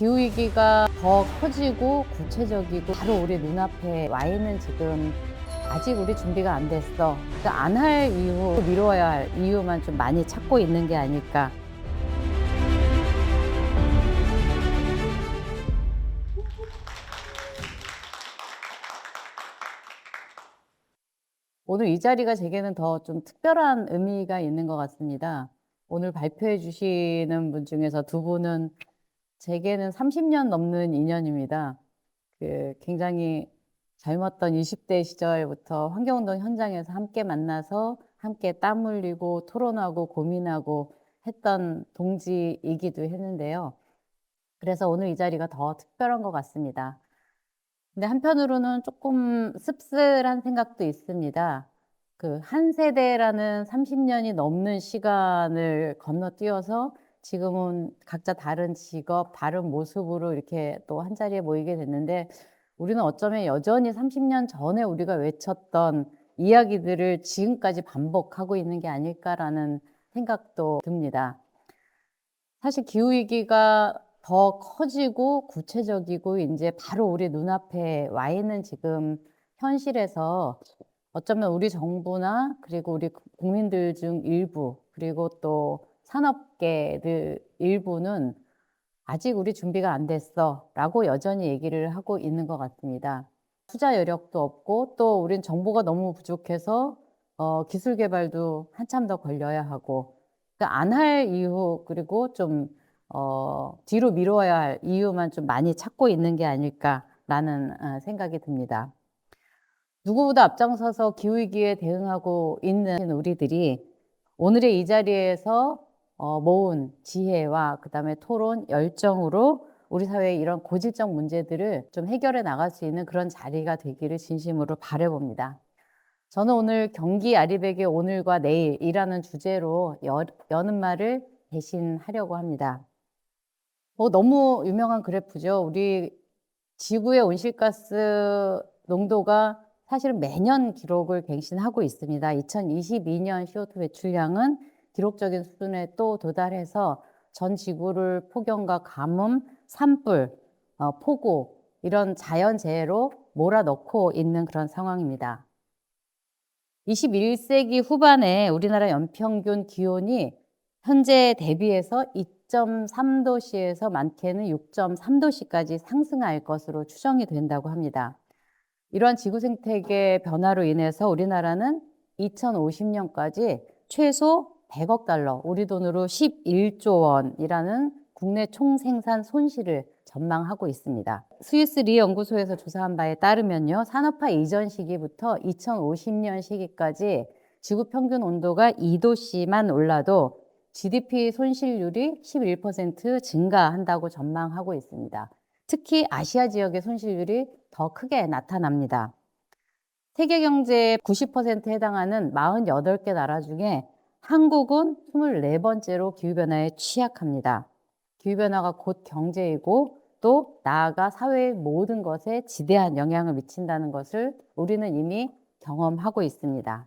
기후위기가 더 커지고 구체적이고 바로 우리 눈앞에 와 있는 지금 아직 우리 준비가 안 됐어. 그러니까 안 할 이유, 미뤄야 할 이유만 좀 많이 찾고 있는 게 아닐까. 오늘 이 자리가 제게는 더 좀 특별한 의미가 있는 것 같습니다. 오늘 발표해 주시는 분 중에서 두 분은 제게는 30년 넘는 인연입니다. 굉장히 젊었던 20대 시절부터 환경운동 현장에서 함께 만나서 함께 땀 흘리고 토론하고 고민하고 했던 동지이기도 했는데요. 그래서 오늘 이 자리가 더 특별한 것 같습니다. 근데 한편으로는 조금 씁쓸한 생각도 있습니다. 한 세대라는 30년이 넘는 시간을 건너뛰어서 지금은 각자 다른 직업, 다른 모습으로 이렇게 또 한자리에 모이게 됐는데 우리는 어쩌면 여전히 30년 전에 우리가 외쳤던 이야기들을 지금까지 반복하고 있는 게 아닐까라는 생각도 듭니다. 사실 기후위기가 더 커지고 구체적이고 이제 바로 우리 눈앞에 와 있는 지금 현실에서 어쩌면 우리 정부나 그리고 우리 국민들 중 일부 그리고 또 산업계들 일부는 아직 우리 준비가 안 됐어 라고 여전히 얘기를 하고 있는 것 같습니다. 투자 여력도 없고 또 우린 정보가 너무 부족해서 기술 개발도 한참 더 걸려야 하고 그러니까 안 할 이유 그리고 좀 뒤로 미뤄야 할 이유만 좀 많이 찾고 있는 게 아닐까라는 생각이 듭니다. 누구보다 앞장서서 기후위기에 대응하고 있는 우리들이 오늘의 이 자리에서 모은 지혜와 그다음에 토론, 열정으로 우리 사회의 이런 고질적 문제들을 좀 해결해 나갈 수 있는 그런 자리가 되기를 진심으로 바라봅니다. 저는 오늘 경기 아리백의 오늘과 내일이라는 주제로 여는 말을 대신하려고 합니다. 너무 유명한 그래프죠. 우리 지구의 온실가스 농도가 사실은 매년 기록을 갱신하고 있습니다. 2022년 CO2 배출량은 기록적인 수준에 또 도달해서 전 지구를 폭염과 가뭄, 산불, 폭우 이런 자연재해로 몰아넣고 있는 그런 상황입니다. 21세기 후반에 우리나라 연평균 기온이 현재 대비해서 2.3도씨에서 많게는 6.3도씨까지 상승할 것으로 추정이 된다고 합니다. 이러한 지구 생태계 변화로 인해서 우리나라는 2050년까지 최소 100억 달러, 우리 돈으로 11조 원이라는 국내 총생산 손실을 전망하고 있습니다. 스위스 리 연구소에서 조사한 바에 따르면요, 산업화 이전 시기부터 2050년 시기까지 지구 평균 온도가 2도씨만 올라도 GDP 손실률이 11% 증가한다고 전망하고 있습니다. 특히 아시아 지역의 손실률이 더 크게 나타납니다. 세계 경제의 90%에 해당하는 48개 나라 중에 한국은 24번째로 기후변화에 취약합니다. 기후변화가 곧 경제이고 또 나아가 사회의 모든 것에 지대한 영향을 미친다는 것을 우리는 이미 경험하고 있습니다.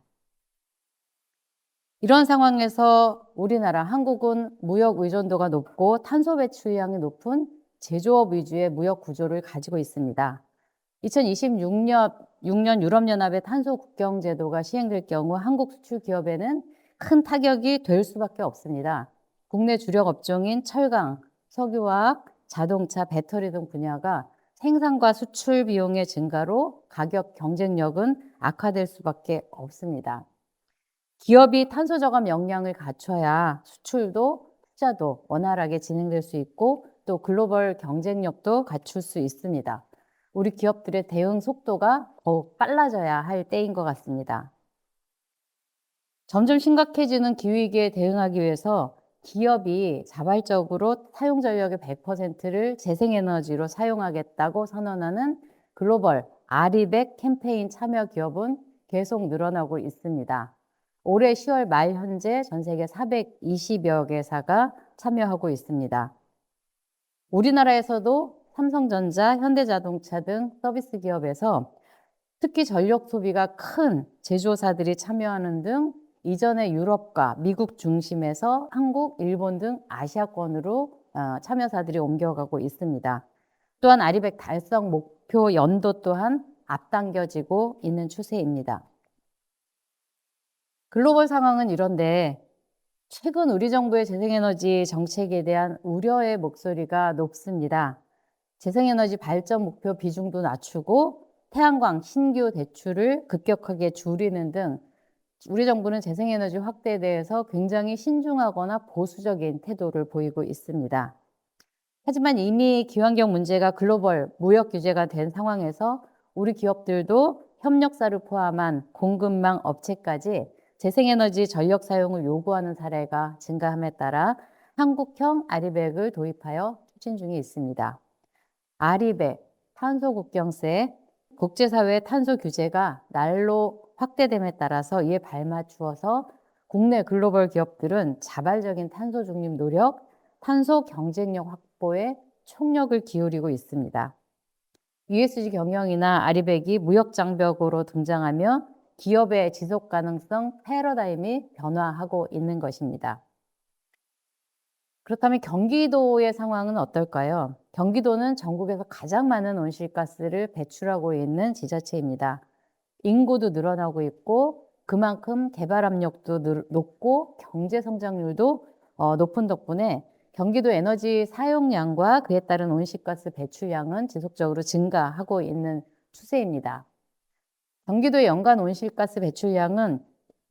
이런 상황에서 우리나라 한국은 무역 의존도가 높고 탄소 배출량이 높은 제조업 위주의 무역 구조를 가지고 있습니다. 2026년 유럽연합의 탄소 국경 제도가 시행될 경우 한국 수출 기업에는 큰 타격이 될 수밖에 없습니다. 국내 주력 업종인 철강, 석유화학, 자동차, 배터리 등 분야가 생산과 수출 비용의 증가로 가격 경쟁력은 악화될 수밖에 없습니다. 기업이 탄소 저감 역량을 갖춰야 수출도 투자도 원활하게 진행될 수 있고 또 글로벌 경쟁력도 갖출 수 있습니다. 우리 기업들의 대응 속도가 더욱 빨라져야 할 때인 것 같습니다. 점점 심각해지는 기후위기에 대응하기 위해서 기업이 자발적으로 사용 전력의 100%를 재생에너지로 사용하겠다고 선언하는 글로벌 아리백 캠페인 참여 기업은 계속 늘어나고 있습니다. 올해 10월 말 현재 전 세계 420여 개사가 참여하고 있습니다. 우리나라에서도 삼성전자, 현대자동차 등 서비스 기업에서 특히 전력 소비가 큰 제조사들이 참여하는 등 이전의 유럽과 미국 중심에서 한국, 일본 등 아시아권으로 참여사들이 옮겨가고 있습니다. 또한 아리백 달성 목표 연도 또한 앞당겨지고 있는 추세입니다. 글로벌 상황은 이런데 최근 우리 정부의 재생에너지 정책에 대한 우려의 목소리가 높습니다. 재생에너지 발전 목표 비중도 낮추고 태양광 신규 대출을 급격하게 줄이는 등 우리 정부는 재생에너지 확대에 대해서 굉장히 신중하거나 보수적인 태도를 보이고 있습니다. 하지만 이미 기환경 문제가 글로벌 무역 규제가 된 상황에서 우리 기업들도 협력사를 포함한 공급망 업체까지 재생에너지 전력 사용을 요구하는 사례가 증가함에 따라 한국형 아리백을 도입하여 추진 중에 있습니다. 아리백, 탄소국경세, 국제사회의 탄소 규제가 날로 확대됨에 따라서 이에 발맞추어서 국내 글로벌 기업들은 자발적인 탄소 중립 노력, 탄소 경쟁력 확보에 총력을 기울이고 있습니다. ESG 경영이나 아리백이 무역 장벽으로 등장하며 기업의 지속 가능성 패러다임이 변화하고 있는 것입니다. 그렇다면 경기도의 상황은 어떨까요? 경기도는 전국에서 가장 많은 온실가스를 배출하고 있는 지자체입니다. 인구도 늘어나고 있고 그만큼 개발 압력도 높고 경제 성장률도 높은 덕분에 경기도 에너지 사용량과 그에 따른 온실가스 배출량은 지속적으로 증가하고 있는 추세입니다. 경기도의 연간 온실가스 배출량은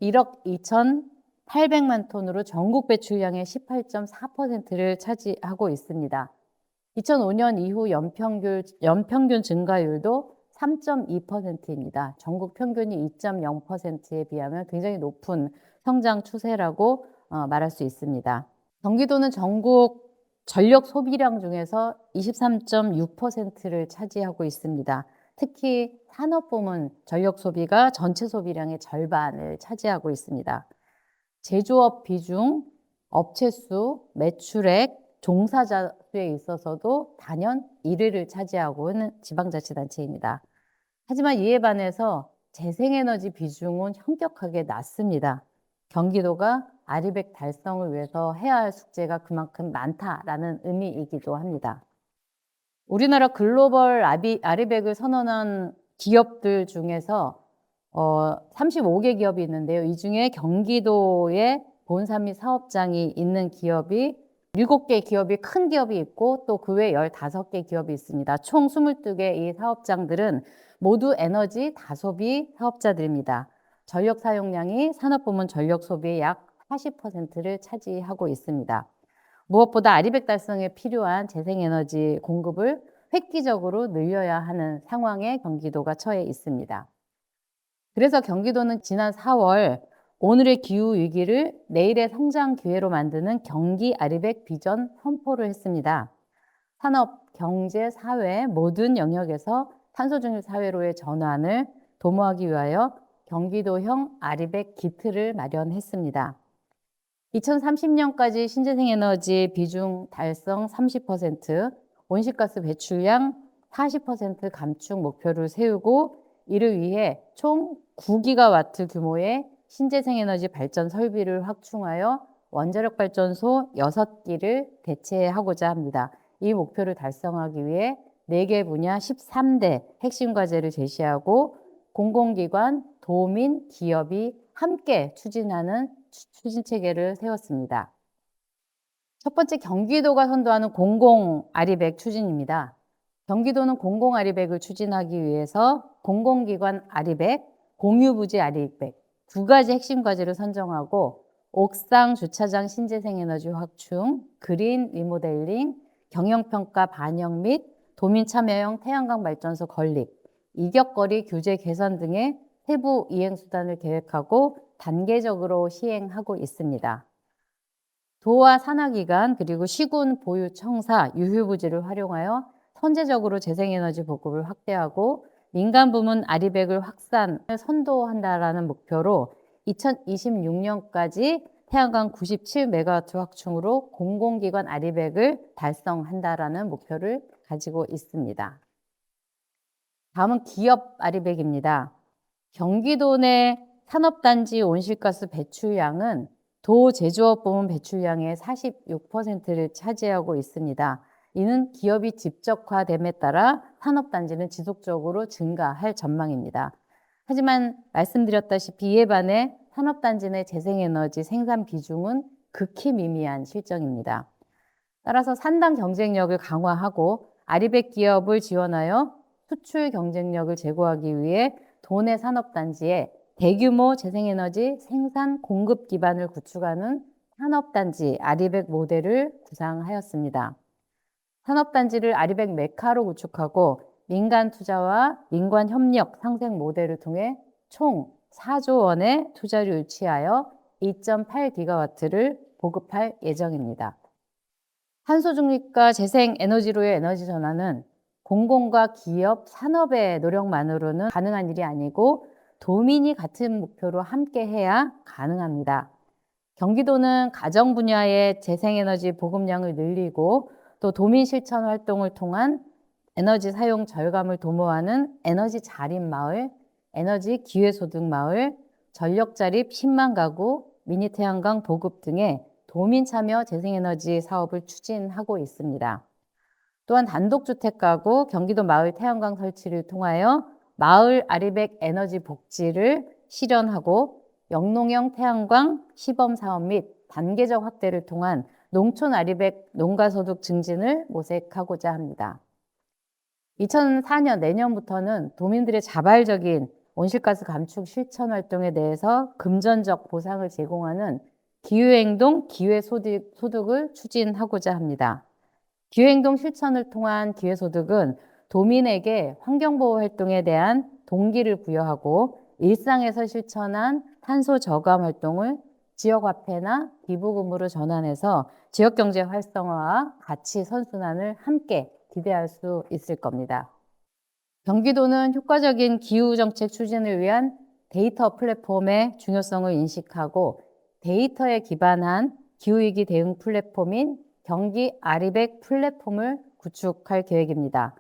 1억 2,800만 톤으로 전국 배출량의 18.4%를 차지하고 있습니다. 2005년 이후 연평균 증가율도 3.2%입니다. 전국 평균이 2.0%에 비하면 굉장히 높은 성장 추세라고 말할 수 있습니다. 경기도는 전국 전력 소비량 중에서 23.6%를 차지하고 있습니다. 특히 산업부문 전력 소비가 전체 소비량의 절반을 차지하고 있습니다. 제조업 비중, 업체 수, 매출액, 종사자 수에 있어서도 단연 1위를 차지하고 있는 지방자치단체입니다. 하지만 이에 반해서 재생에너지 비중은 현격하게 낮습니다. 경기도가 아리백 달성을 위해서 해야 할 숙제가 그만큼 많다라는 의미이기도 합니다. 우리나라 글로벌 아리백을 선언한 기업들 중에서 35개 기업이 있는데요. 이 중에 경기도에 본사 및 사업장이 있는 기업이 7개 기업이 큰 기업이 있고 또 그 외 15개 기업이 있습니다. 총 22개 이 사업장들은 모두 에너지 다소비 사업자들입니다. 전력 사용량이 산업부문 전력 소비의 약 40%를 차지하고 있습니다. 무엇보다 아리백 달성에 필요한 재생에너지 공급을 획기적으로 늘려야 하는 상황에 경기도가 처해 있습니다. 그래서 경기도는 지난 4월 오늘의 기후 위기를 내일의 성장 기회로 만드는 경기 아리백 비전 선포를 했습니다. 산업, 경제, 사회 모든 영역에서 탄소 중립 사회로의 전환을 도모하기 위하여 경기도형 아리백 기틀을 마련했습니다. 2030년까지 신재생에너지 비중 달성 30%, 온실가스 배출량 40% 감축 목표를 세우고 이를 위해 총 9기가와트 규모의 신재생에너지 발전 설비를 확충하여 원자력 발전소 6기를 대체하고자 합니다. 이 목표를 달성하기 위해 4개 분야 13대 핵심 과제를 제시하고 공공기관, 도민, 기업이 함께 추진하는 추진 체계를 세웠습니다. 첫 번째, 경기도가 선도하는 공공 아리백 추진입니다. 경기도는 공공 아리백을 추진하기 위해서 공공기관 아리백, 공유부지 아리백 2가지 핵심 과제를 선정하고 옥상 주차장 신재생에너지 확충, 그린 리모델링, 경영평가 반영 및 도민 참여형 태양광 발전소 건립, 이격거리 규제 개선 등의 세부 이행 수단을 계획하고 단계적으로 시행하고 있습니다. 도와 산하기관 그리고 시군 보유 청사, 유휴부지를 활용하여 선제적으로 재생에너지 보급을 확대하고 민간 부문 아리백을 확산을 선도한다라는 목표로 2026년까지 태양광 97메가와트 확충으로 공공기관 아리백을 달성한다라는 목표를 가지고 있습니다. 다음은 기업 아리백입니다. 경기도 내 산업단지 온실가스 배출량은 도 제조업 부문 배출량의 46%를 차지하고 있습니다. 이는 기업이 집적화됨에 따라 산업단지는 지속적으로 증가할 전망입니다. 하지만 말씀드렸다시피 이에 반해 산업단지 내 재생에너지 생산 비중은 극히 미미한 실정입니다. 따라서 산당 경쟁력을 강화하고 아리백 기업을 지원하여 수출 경쟁력을 제고하기 위해 도내 산업단지에 대규모 재생에너지 생산 공급 기반을 구축하는 산업단지 아리백 모델을 구상하였습니다. 산업단지를 아리백 메카로 구축하고 민간 투자와 민관 협력 상생 모델을 통해 총 4조 원의 투자를 유치하여 2.8기가와트를 보급할 예정입니다. 탄소 중립과 재생 에너지로의 에너지 전환은 공공과 기업, 산업의 노력만으로는 가능한 일이 아니고 도민이 같은 목표로 함께 해야 가능합니다. 경기도는 가정 분야의 재생에너지 보급량을 늘리고 또 도민 실천 활동을 통한 에너지 사용 절감을 도모하는 에너지 자립 마을, 에너지 기회소득 마을, 전력 자립 10만 가구, 미니 태양광 보급 등의 도민 참여 재생에너지 사업을 추진하고 있습니다. 또한 단독주택 가구, 경기도 마을 태양광 설치를 통하여 마을 아리백 에너지 복지를 실현하고 영농형 태양광 시범 사업 및 단계적 확대를 통한 농촌 아리백 농가소득 증진을 모색하고자 합니다. 2004년 내년부터는 도민들의 자발적인 온실가스 감축 실천 활동에 대해서 금전적 보상을 제공하는 기후행동 기회소득을 추진하고자 합니다. 기후행동 실천을 통한 기회소득은 도민에게 환경보호 활동에 대한 동기를 부여하고 일상에서 실천한 탄소 저감 활동을 지역화폐나 기부금으로 전환해서 지역경제 활성화와 가치 선순환을 함께 기대할 수 있을 겁니다. 경기도는 효과적인 기후정책 추진을 위한 데이터 플랫폼의 중요성을 인식하고 데이터에 기반한 기후위기 대응 플랫폼인 경기 아리백 플랫폼을 구축할 계획입니다.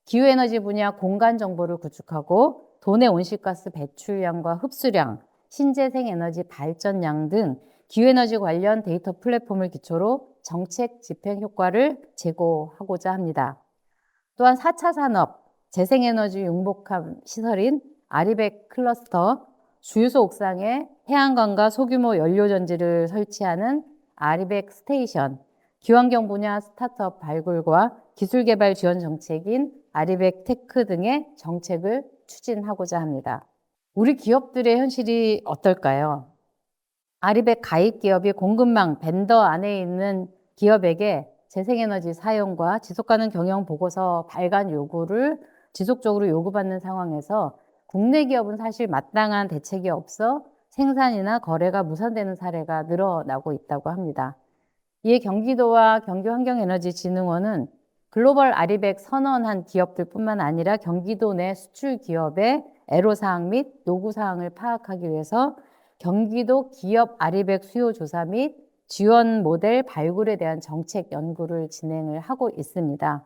기후에너지 분야 공간 정보를 구축하고 도내 온실가스 배출량과 흡수량, 신재생에너지 발전량 등 기후에너지 관련 데이터 플랫폼을 기초로 정책 집행 효과를 제고하고자 합니다. 또한 4차 산업, 재생에너지 융복합 시설인 아리백 클러스터, 주유소 옥상에 태양광과 소규모 연료전지를 설치하는 아리백 스테이션, 기후환경 분야 스타트업 발굴과 기술개발 지원 정책인 아리백 테크 등의 정책을 추진하고자 합니다. 우리 기업들의 현실이 어떨까요? 아리백 가입 기업이 공급망 벤더 안에 있는 기업에게 재생에너지 사용과 지속가능 경영 보고서 발간 요구를 지속적으로 요구받는 상황에서 국내 기업은 사실 마땅한 대책이 없어 생산이나 거래가 무산되는 사례가 늘어나고 있다고 합니다. 이에 경기도와 경기환경에너지진흥원은 글로벌 아리백 선언한 기업들뿐만 아니라 경기도 내 수출 기업의 애로사항 및 요구사항을 파악하기 위해서 경기도 기업 아리백 수요 조사 및 지원 모델 발굴에 대한 정책 연구를 진행을 하고 있습니다.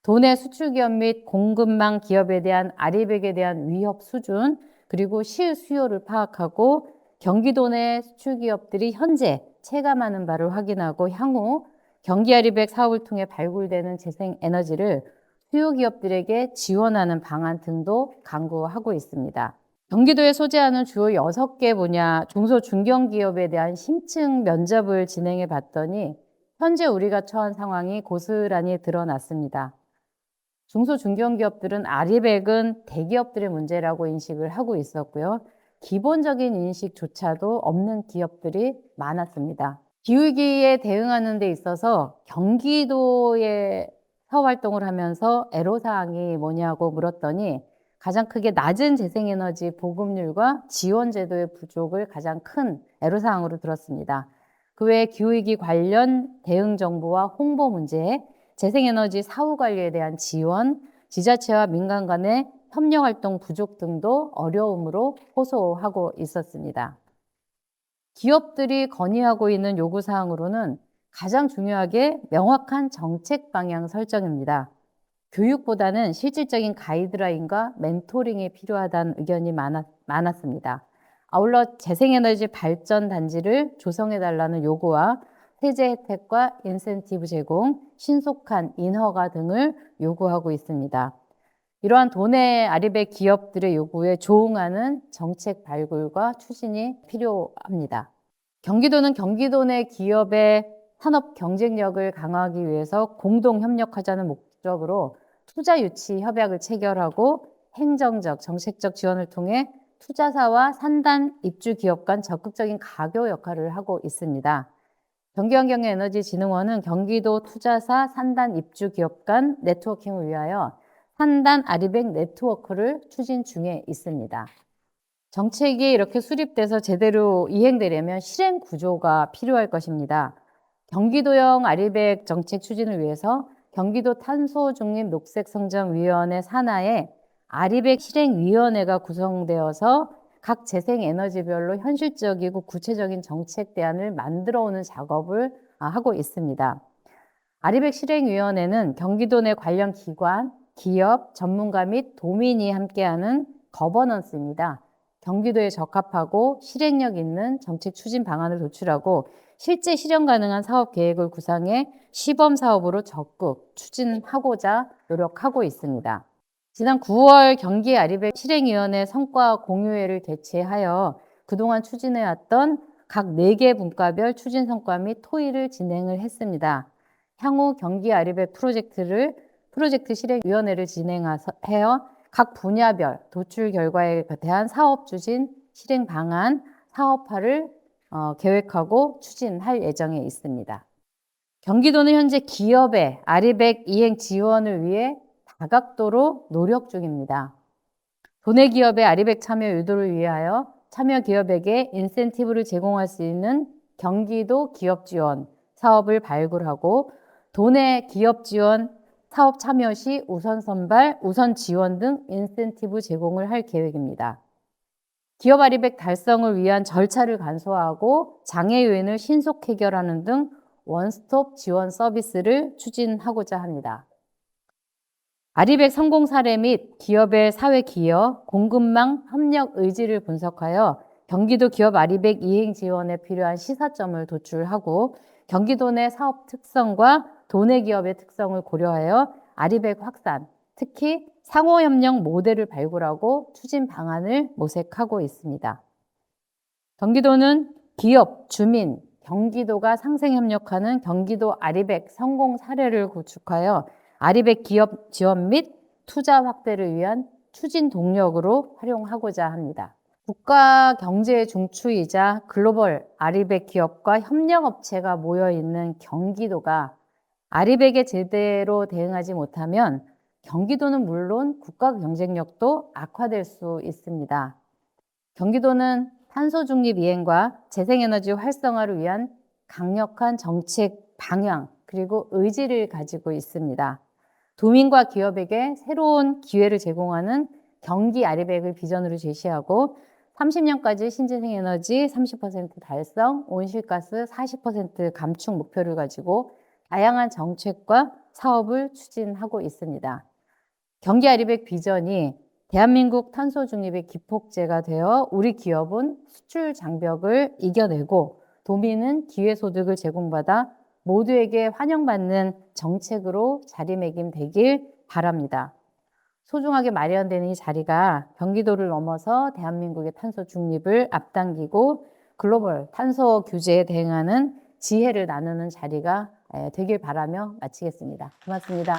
도내 수출기업 및 공급망 기업에 대한 아리백에 대한 위협 수준 그리고 실수요를 파악하고 경기도 내 수출기업들이 현재 체감하는 바를 확인하고 향후 경기 아리백 사업을 통해 발굴되는 재생에너지를 수요 기업들에게 지원하는 방안 등도 강구하고 있습니다. 경기도에 소재하는 주요 6개 분야 중소중견기업에 대한 심층 면접을 진행해 봤더니 현재 우리가 처한 상황이 고스란히 드러났습니다. 중소중견기업들은 아리백은 대기업들의 문제라고 인식을 하고 있었고요. 기본적인 인식조차도 없는 기업들이 많았습니다. 기후위기에 대응하는 데 있어서 경기도에 사업활동을 하면서 애로사항이 뭐냐고 물었더니 가장 크게 낮은 재생에너지 보급률과 지원제도의 부족을 가장 큰 애로사항으로 들었습니다. 그 외에 기후위기 관련 대응 정보와 홍보 문제, 재생에너지 사후관리에 대한 지원, 지자체와 민간 간의 협력활동 부족 등도 어려움으로 호소하고 있었습니다. 기업들이 건의하고 있는 요구사항으로는 가장 중요하게 명확한 정책 방향 설정입니다. 교육보다는 실질적인 가이드라인과 멘토링이 필요하다는 의견이 많았습니다. 아울러 재생에너지 발전 단지를 조성해달라는 요구와 세제 혜택과 인센티브 제공, 신속한 인허가 등을 요구하고 있습니다. 이러한 도내 아리백 기업들의 요구에 조응하는 정책 발굴과 추진이 필요합니다. 경기도는 경기도 내 기업의 산업 경쟁력을 강화하기 위해서 공동 협력하자는 목적으로 투자 유치 협약을 체결하고 행정적, 정책적 지원을 통해 투자사와 산단 입주 기업 간 적극적인 가교 역할을 하고 있습니다. 경기환경에너지진흥원은 경기도 투자사 산단 입주 기업 간 네트워킹을 위하여 산단 아리백 네트워크를 추진 중에 있습니다. 정책이 이렇게 수립돼서 제대로 이행되려면 실행 구조가 필요할 것입니다. 경기도형 아리백 정책 추진을 위해서 경기도 탄소중립 녹색성장위원회 산하에 아리백 실행위원회가 구성되어서 각 재생에너지별로 현실적이고 구체적인 정책 대안을 만들어 오는 작업을 하고 있습니다. 아리백 실행위원회는 경기도 내 관련 기관, 기업, 전문가 및 도민이 함께하는 거버넌스입니다. 경기도에 적합하고 실행력 있는 정책 추진 방안을 도출하고 실제 실현 가능한 사업 계획을 구상해 시범 사업으로 적극 추진하고자 노력하고 있습니다. 지난 9월 경기 아리백 실행위원회 성과 공유회를 개최하여 그동안 추진해왔던 각 4개 분과별 추진 성과 및 토의를 진행을 했습니다. 향후 경기 아리백 프로젝트 실행위원회를 진행하여 각 분야별 도출 결과에 대한 사업 추진, 실행 방안, 사업화를 계획하고 추진할 예정에 있습니다. 경기도는 현재 기업의 아리백 이행 지원을 위해 다각도로 노력 중입니다. 도내 기업의 아리백 참여 유도를 위하여 참여 기업에게 인센티브를 제공할 수 있는 경기도 기업 지원 사업을 발굴하고 도내 기업 지원 사업 참여 시 우선 선발, 우선 지원 등 인센티브 제공을 할 계획입니다. 기업 아리백 달성을 위한 절차를 간소화하고 장애 요인을 신속 해결하는 등 원스톱 지원 서비스를 추진하고자 합니다. 아리백 성공 사례 및 기업의 사회 기여, 공급망 협력 의지를 분석하여 경기도 기업 아리백 이행 지원에 필요한 시사점을 도출하고 경기도 내 사업 특성과 도내 기업의 특성을 고려하여 아리백 확산, 특히 상호협력 모델을 발굴하고 추진 방안을 모색하고 있습니다. 경기도는 기업, 주민, 경기도가 상생협력하는 경기도 아리백 성공 사례를 구축하여 아리백 기업 지원 및 투자 확대를 위한 추진 동력으로 활용하고자 합니다. 국가 경제의 중추이자 글로벌 아리백 기업과 협력업체가 모여있는 경기도가 아리백에 제대로 대응하지 못하면 경기도는 물론 국가 경쟁력도 악화될 수 있습니다. 경기도는 탄소 중립 이행과 재생에너지 활성화를 위한 강력한 정책 방향 그리고 의지를 가지고 있습니다. 도민과 기업에게 새로운 기회를 제공하는 경기 아리백을 비전으로 제시하고 30년까지 신재생에너지 30% 달성, 온실가스 40% 감축 목표를 가지고 다양한 정책과 사업을 추진하고 있습니다. 경기 아리백 비전이 대한민국 탄소 중립의 기폭제가 되어 우리 기업은 수출 장벽을 이겨내고 도민은 기회소득을 제공받아 모두에게 환영받는 정책으로 자리매김되길 바랍니다. 소중하게 마련된 이 자리가 경기도를 넘어서 대한민국의 탄소 중립을 앞당기고 글로벌 탄소 규제에 대응하는 지혜를 나누는 자리가 되길 바라며 마치겠습니다. 고맙습니다.